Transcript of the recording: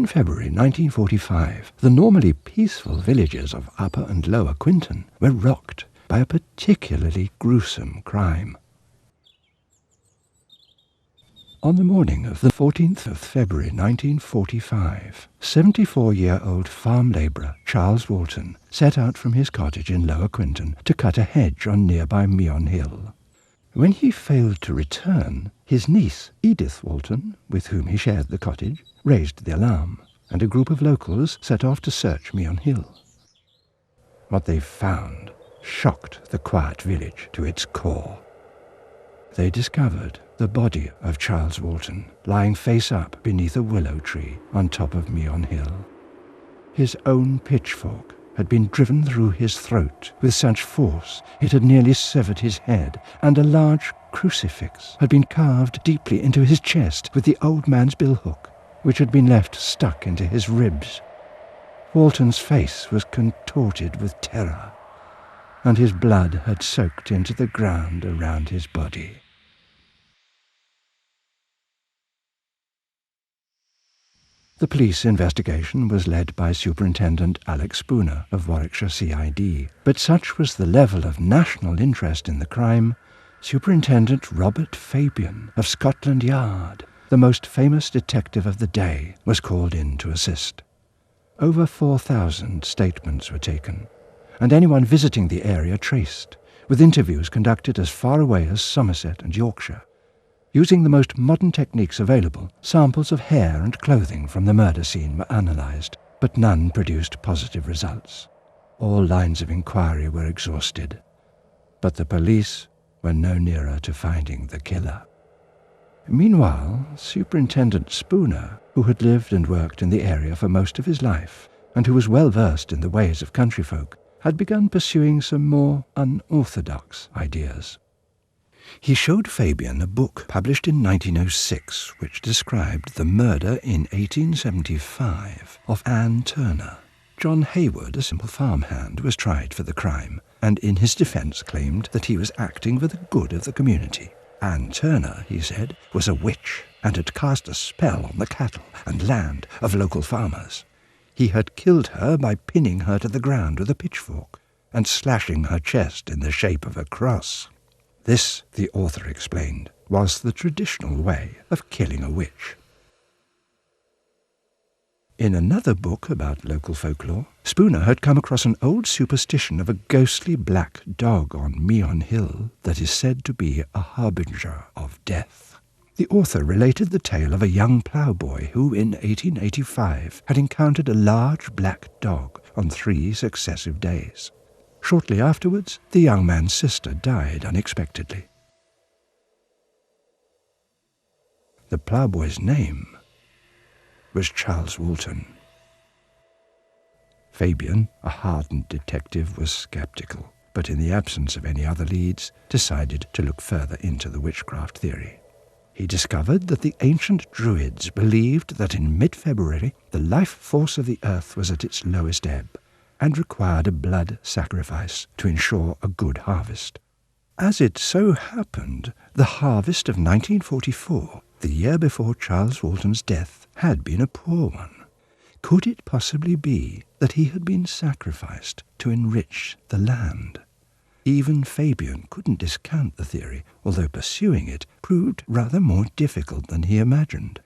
In February 1945, the normally peaceful villages of Upper and Lower Quinton were rocked by a particularly gruesome crime. On the morning of the 14th of February 1945, 74-year-old farm labourer Charles Walton set out from his cottage in Lower Quinton to cut a hedge on nearby Meon Hill. When he failed to return, his niece, Edith Walton, with whom he shared the cottage, raised the alarm, and a group of locals set off to search Meon Hill. What they found shocked the quiet village to its core. They discovered the body of Charles Walton lying face up beneath a willow tree on top of Meon Hill. His own pitchfork had been driven through his throat with such force it had nearly severed his head, and a large crucifix had been carved deeply into his chest with the old man's billhook, which had been left stuck into his ribs. Walton's face was contorted with terror, and his blood had soaked into the ground around his body. The police investigation was led by Superintendent Alex Spooner of Warwickshire CID, but such was the level of national interest in the crime, Superintendent Robert Fabian of Scotland Yard, the most famous detective of the day, was called in to assist. Over 4,000 statements were taken, and anyone visiting the area traced, with interviews conducted as far away as Somerset and Yorkshire. Using the most modern techniques available, samples of hair and clothing from the murder scene were analysed, but none produced positive results. All lines of inquiry were exhausted, but the police were no nearer to finding the killer. Meanwhile, Superintendent Spooner, who had lived and worked in the area for most of his life, and who was well versed in the ways of country folk, had begun pursuing some more unorthodox ideas. He showed Fabian a book published in 1906 which described the murder in 1875 of Anne Turner. John Hayward, a simple farmhand, was tried for the crime, and in his defence claimed that he was acting for the good of the community. Anne Turner, he said, was a witch and had cast a spell on the cattle and land of local farmers. He had killed her by pinning her to the ground with a pitchfork and slashing her chest in the shape of a cross. This, the author explained, was the traditional way of killing a witch. In another book about local folklore, Spooner had come across an old superstition of a ghostly black dog on Meon Hill that is said to be a harbinger of death. The author related the tale of a young ploughboy who, in 1885, had encountered a large black dog on 3 successive days. Shortly afterwards, the young man's sister died unexpectedly. The ploughboy's name was Charles Walton. Fabian, a hardened detective, was sceptical, but in the absence of any other leads, decided to look further into the witchcraft theory. He discovered that the ancient Druids believed that in mid-February the life force of the earth was at its lowest ebb, and required a blood sacrifice to ensure a good harvest. As it so happened, the harvest of 1944, the year before Charles Walton's death, had been a poor one. Could it possibly be that he had been sacrificed to enrich the land? Even Fabian couldn't discount the theory, although pursuing it proved rather more difficult than he imagined.